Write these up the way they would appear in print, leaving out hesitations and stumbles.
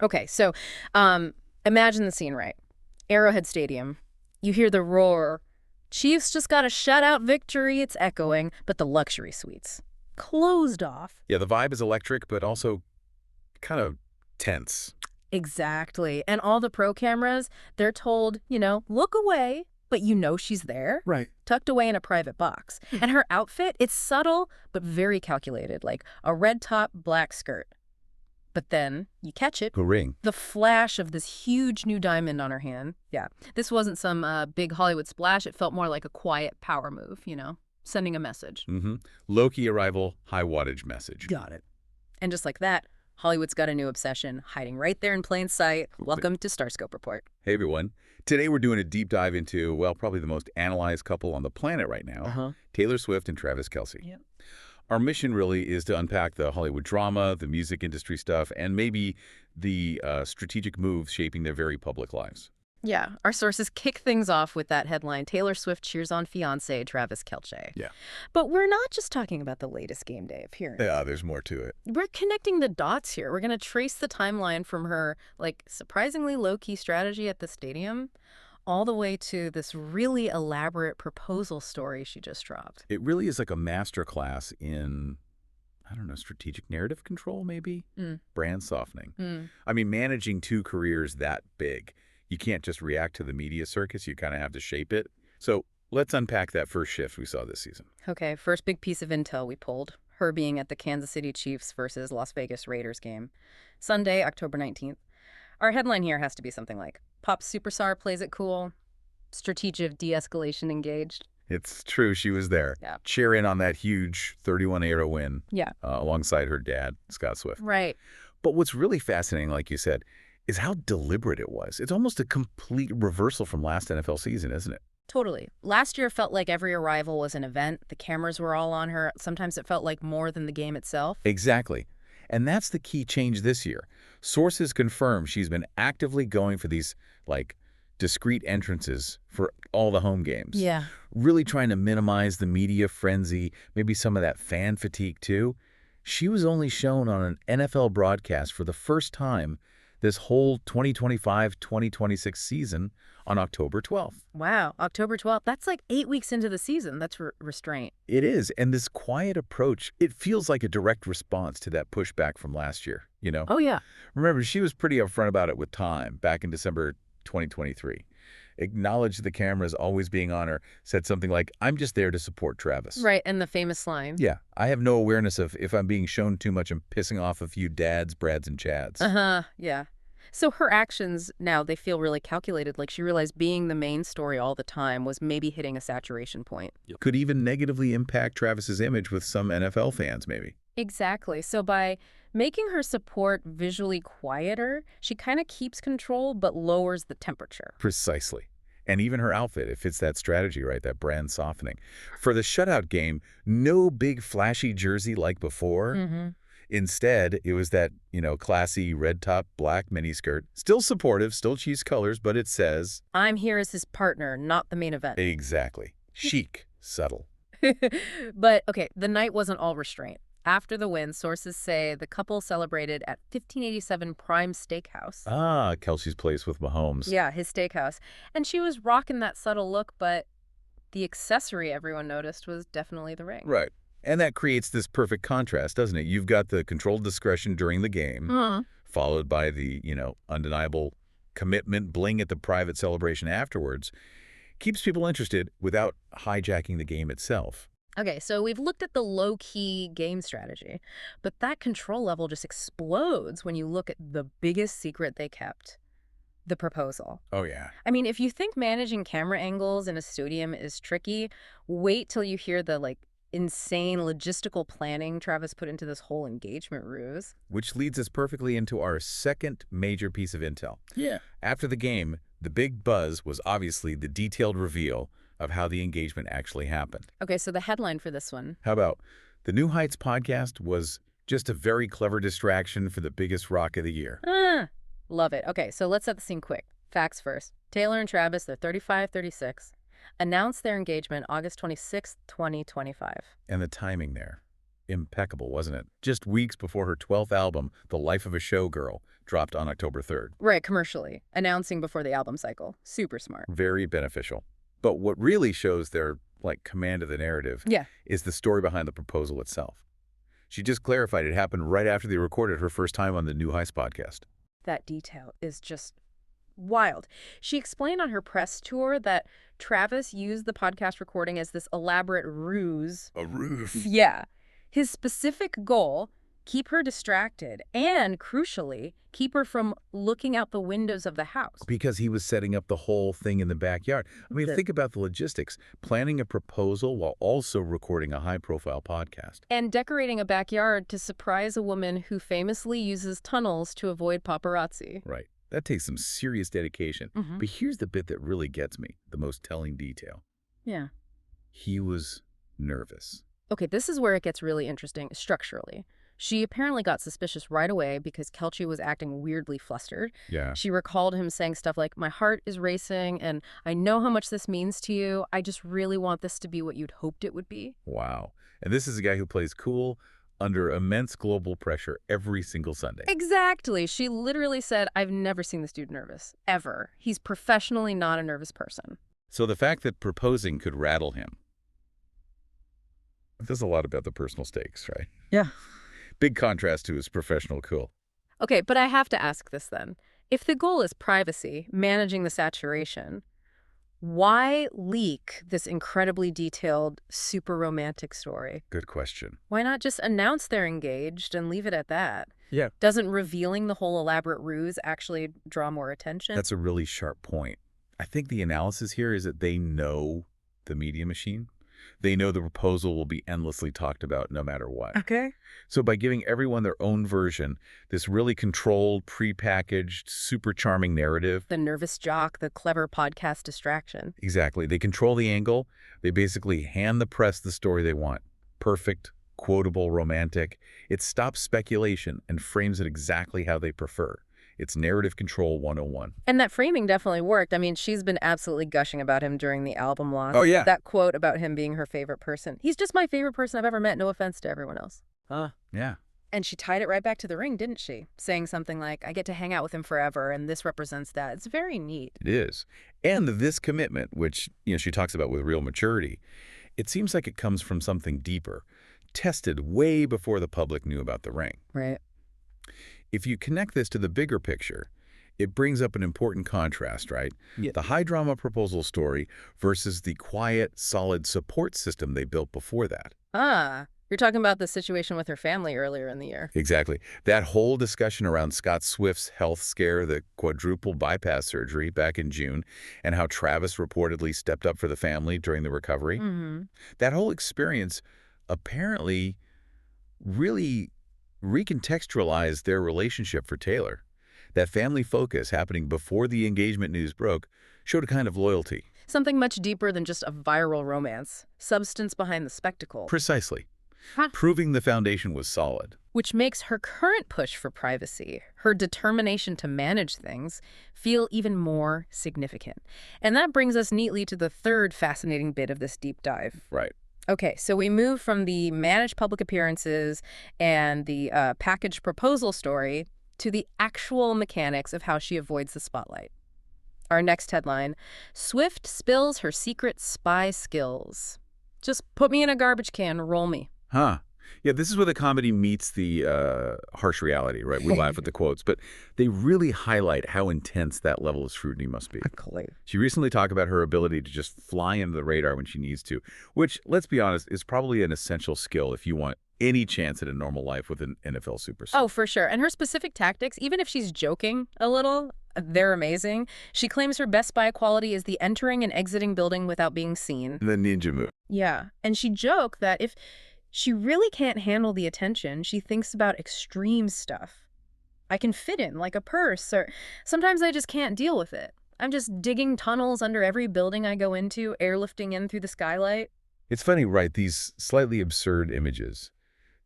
Okay, so imagine the scene, right? Arrowhead Stadium. You hear the roar. Chiefs just got a shutout victory. It's echoing, but the luxury suites closed off. Yeah, the vibe is electric, but also kind of tense. Exactly. And all the pro cameras, they're told, look away, but she's there, Right. tucked away in a private box. And her outfit, it's subtle, but very calculated, like a red top, black skirt. But then you catch it. The ring. The flash of this huge new diamond on her hand. Yeah, this wasn't some big Hollywood splash. It felt more like a quiet power move, sending a message. Mm-hmm. Low-key arrival, high wattage message. Got it. And just like that, Hollywood's got a new obsession, hiding right there in plain sight. Welcome to Starscope Report. Hey, everyone. Today we're doing a deep dive into, well, probably the most analyzed couple on the planet right now, Taylor Swift and Travis Kelce. Yep. Our mission really is to unpack the Hollywood drama, the music industry stuff, and maybe the strategic moves shaping their very public lives. Yeah, our sources kick things off with that headline, Taylor Swift cheers on fiancé Travis Kelce. Yeah. But we're not just talking about the latest game day appearance. Yeah, there's more to it. We're connecting the dots here. We're going to trace the timeline from her, surprisingly low-key strategy at the stadium all the way to this really elaborate proposal story she just dropped. It really is like a master class in, I don't know, strategic narrative control, maybe? Brand softening. I mean, managing two careers that big. You can't just react to the media circus. You kind of have to shape it. So let's unpack that first shift we saw this season. Okay, first big piece of intel we pulled. Her being at the Kansas City Chiefs versus Las Vegas Raiders game. Sunday, October 19th. Our headline here has to be something like, Pop superstar plays it cool, strategic de-escalation engaged. It's true. She was there. Yeah. Cheer in on that huge 31-0 win. Yeah. Alongside her dad, Scott Swift. Right. But what's really fascinating, like you said, is how deliberate it was. It's almost a complete reversal from last NFL season, isn't it? Totally. Last year felt like every arrival was an event. The cameras were all on her. Sometimes it felt like more than the game itself. Exactly. And that's the key change this year. Sources confirm she's been actively going for these, discreet entrances for all the home games. Yeah. Really trying to minimize the media frenzy, maybe some of that fan fatigue too. She was only shown on an NFL broadcast for the first time this whole 2025-2026 season on October 12th. Wow, October 12th. That's like 8 weeks into the season. That's restraint. It is. And this quiet approach, it feels like a direct response to that pushback from last year, Oh, yeah. Remember, she was pretty upfront about it with Time back in December 2023. Acknowledged the cameras always being on her, said something like, I'm just there to support Travis. Right, and the famous line. Yeah, I have no awareness of if I'm being shown too much, I'm pissing off a few dads, Brads, and Chads. Yeah. So her actions now, they feel really calculated. Like she realized being the main story all the time was maybe hitting a saturation point. Could even negatively impact Travis's image with some NFL fans, maybe. Exactly. So by making her support visually quieter, she kind of keeps control but lowers the temperature. Precisely. And even her outfit, it fits that strategy, right? That brand softening. For the shutout game, no big flashy jersey like before. Instead, it was that, classy red top, black miniskirt. Still supportive, still cheese colors, but it says... I'm here as his partner, not the main event. Exactly. Chic, subtle. But, okay, the night wasn't all restraint. After the win, sources say the couple celebrated at 1587 Prime Steakhouse. Ah, Kelce's place with Mahomes. Yeah, his steakhouse. And she was rocking that subtle look, but the accessory everyone noticed was definitely the ring. Right. And that creates this perfect contrast, doesn't it? You've got the controlled discretion during the game, followed by the, undeniable commitment, bling at the private celebration afterwards. Keeps people interested without hijacking the game itself. Okay, so we've looked at the low-key game strategy, but that control level just explodes when you look at the biggest secret they kept, the proposal. Oh, yeah. I mean, if you think managing camera angles in a stadium is tricky, wait till you hear the, insane logistical planning Travis put into this whole engagement ruse. Which leads us perfectly into our second major piece of intel. Yeah. After the game, the big buzz was obviously the detailed reveal of how the engagement actually happened. Okay, so the headline for this one. How about, the New Heights podcast was just a very clever distraction for the biggest rock of the year. Love it. Okay, so let's set the scene quick. Facts first. Taylor and Travis, they're 35, 36. Announced their engagement August 26, 2025. And the timing there. Impeccable, wasn't it? Just weeks before her 12th album, The Life of a Showgirl, dropped on October 3rd. Right, commercially. Announcing before the album cycle. Super smart. Very beneficial. But what really shows their, command of the narrative Yeah. is the story behind the proposal itself. She just clarified it happened right after they recorded her first time on the New Heights podcast. That detail is just wild. She explained on her press tour that Travis used the podcast recording as this elaborate ruse. A ruse. Yeah. His specific goal, keep her distracted and, crucially, keep her from looking out the windows of the house. Because he was setting up the whole thing in the backyard. I mean, think about the logistics. Planning a proposal while also recording a high-profile podcast. And decorating a backyard to surprise a woman who famously uses tunnels to avoid paparazzi. Right. That takes some serious dedication. But here's the bit that really gets me, the most telling detail. Yeah. He was nervous. Okay, this is where it gets really interesting structurally. She apparently got suspicious right away because Kelchi was acting weirdly flustered. Yeah. She recalled him saying stuff like, my heart is racing and I know how much this means to you. I just really want this to be what you'd hoped it would be. Wow. And this is a guy who plays cool under immense global pressure every single Sunday. Exactly. She literally said, I've never seen this dude nervous, ever. He's professionally not a nervous person. So the fact that proposing could rattle him, it says a lot about the personal stakes, right? Yeah. Big contrast to his professional cool. Okay, but I have to ask this then. If the goal is privacy, managing the saturation, why leak this incredibly detailed, super romantic story? Good question. Why not just announce they're engaged and leave it at that? Yeah. Doesn't revealing the whole elaborate ruse actually draw more attention? That's a really sharp point. I think the analysis here is that they know the media machine. They know the proposal will be endlessly talked about no matter what. Okay. So by giving everyone their own version, this really controlled, prepackaged, super charming narrative. The nervous jock, the clever podcast distraction. Exactly. They control the angle. They basically hand the press the story they want. Perfect, quotable, romantic. It stops speculation and frames it exactly how they prefer. It's narrative control 101. And that framing definitely worked. I mean, she's been absolutely gushing about him during the album launch. Oh, yeah. That quote about him being her favorite person. He's just my favorite person I've ever met, no offense to everyone else. Yeah. And she tied it right back to the ring, didn't she? Saying something like, I get to hang out with him forever, and this represents that. It's very neat. It is. And this commitment, which she talks about with real maturity, it seems like it comes from something deeper, tested way before the public knew about the ring. Right. If you connect this to the bigger picture, it brings up an important contrast, right? Yeah. The high-drama proposal story versus the quiet, solid support system they built before that. You're talking about the situation with her family earlier in the year. Exactly. That whole discussion around Scott Swift's health scare, the quadruple bypass surgery back in June, and how Travis reportedly stepped up for the family during the recovery. That whole experience apparently really recontextualized their relationship for Taylor. That family focus happening before the engagement news broke showed a kind of loyalty. Something much deeper than just a viral romance. Substance behind the spectacle. Precisely. Huh. Proving the foundation was solid. Which makes her current push for privacy, her determination to manage things, feel even more significant. And that brings us neatly to the third fascinating bit of this deep dive. Right. Okay, so we move from the managed public appearances and the packaged proposal story to the actual mechanics of how she avoids the spotlight. Our next headline, Swift spills her secret spy skills. Just put me in a garbage can, roll me. Huh. Yeah, this is where the comedy meets the harsh reality, right? We laugh at the quotes, but they really highlight how intense that level of scrutiny must be. Exactly. She recently talked about her ability to just fly under the radar when she needs to, which, let's be honest, is probably an essential skill if you want any chance at a normal life with an NFL superstar. Oh, for sure. And her specific tactics, even if she's joking a little, they're amazing. She claims her best spy quality is the entering and exiting building without being seen. The ninja move. Yeah. And she joked that if she really can't handle the attention, she thinks about extreme stuff. I can fit in like a purse, or sometimes I just can't deal with it. I'm just digging tunnels under every building I go into, airlifting in through the skylight. It's funny, right? These slightly absurd images,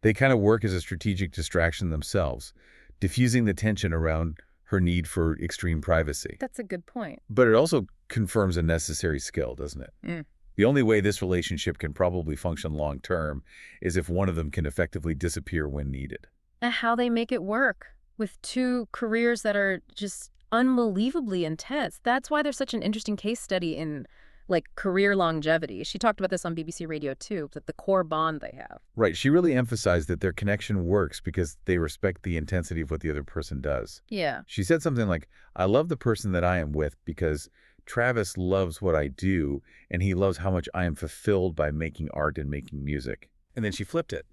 they kind of work as a strategic distraction themselves, diffusing the tension around her need for extreme privacy. That's a good point. But it also confirms a necessary skill, doesn't it? The only way this relationship can probably function long-term is if one of them can effectively disappear when needed. And how they make it work. with two careers that are just unbelievably intense. That's why there's such an interesting case study in like career longevity. She talked about this on BBC Radio too, that the core bond they have. Right. She really emphasized that their connection works because they respect the intensity of what the other person does. Yeah. She said something like, I love the person that I am with because Travis loves what I do, and he loves how much I am fulfilled by making art and making music. And then she flipped it.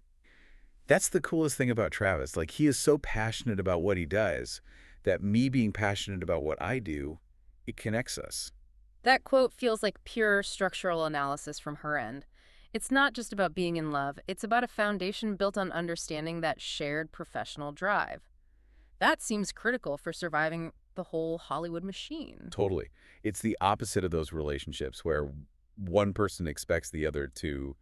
That's the coolest thing about Travis. Like, he is so passionate about what he does that me being passionate about what I do, it connects us. That quote feels like pure structural analysis from her end. It's not just about being in love, it's about a foundation built on understanding that shared professional drive. That seems critical for surviving the whole Hollywood machine. Totally. It's the opposite of those relationships where one person expects the other to,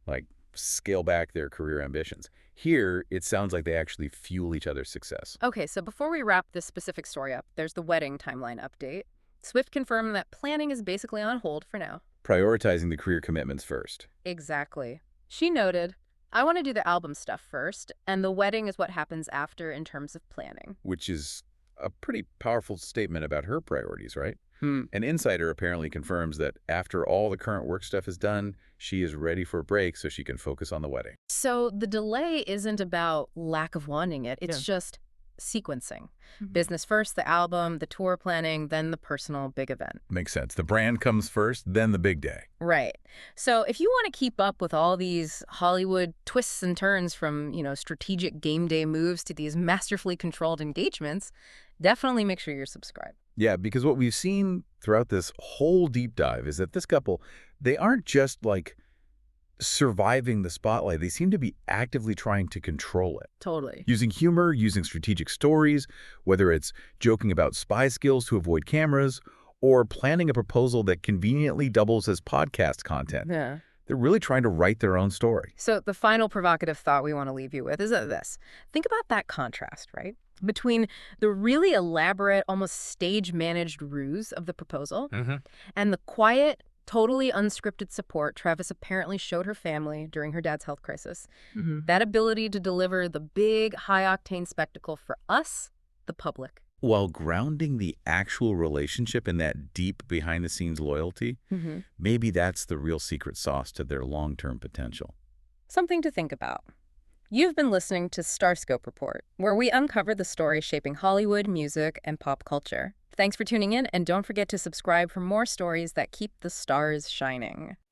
like, scale back their career ambitions. Here, it sounds like they actually fuel each other's success. Okay, so before we wrap this specific story up, there's the wedding timeline update. Swift confirmed that planning is basically on hold for now. Prioritizing the career commitments first. Exactly. She noted, I want to do the album stuff first, and the wedding is what happens after in terms of planning. Which is a pretty powerful statement about her priorities, right? An insider apparently confirms that after all the current work stuff is done, she is ready for a break so she can focus on the wedding. So the delay isn't about lack of wanting it. It's just sequencing. Business first, the album, the tour planning, then the personal big event. Makes sense. The brand comes first, then the big day. Right. So if you want to keep up with all these Hollywood twists and turns from, strategic game day moves to these masterfully controlled engagements, definitely make sure you're subscribed. Yeah, because what we've seen throughout this whole deep dive is that this couple, they aren't just like surviving the spotlight. They seem to be actively trying to control it. Totally. Using humor, using strategic stories, whether it's joking about spy skills to avoid cameras, or planning a proposal that conveniently doubles as podcast content. Yeah. They're really trying to write their own story. So the final provocative thought we want to leave you with is this. Think about that contrast, right? Between the really elaborate, almost stage-managed ruse of the proposal and the quiet, totally unscripted support Travis apparently showed her family during her dad's health crisis. That ability to deliver the big, high-octane spectacle for us, the public. While grounding the actual relationship in that deep behind-the-scenes loyalty, maybe that's the real secret sauce to their long-term potential. Something to think about. You've been listening to Starscope Report, where we uncover the stories shaping Hollywood, music, and pop culture. Thanks for tuning in, and don't forget to subscribe for more stories that keep the stars shining.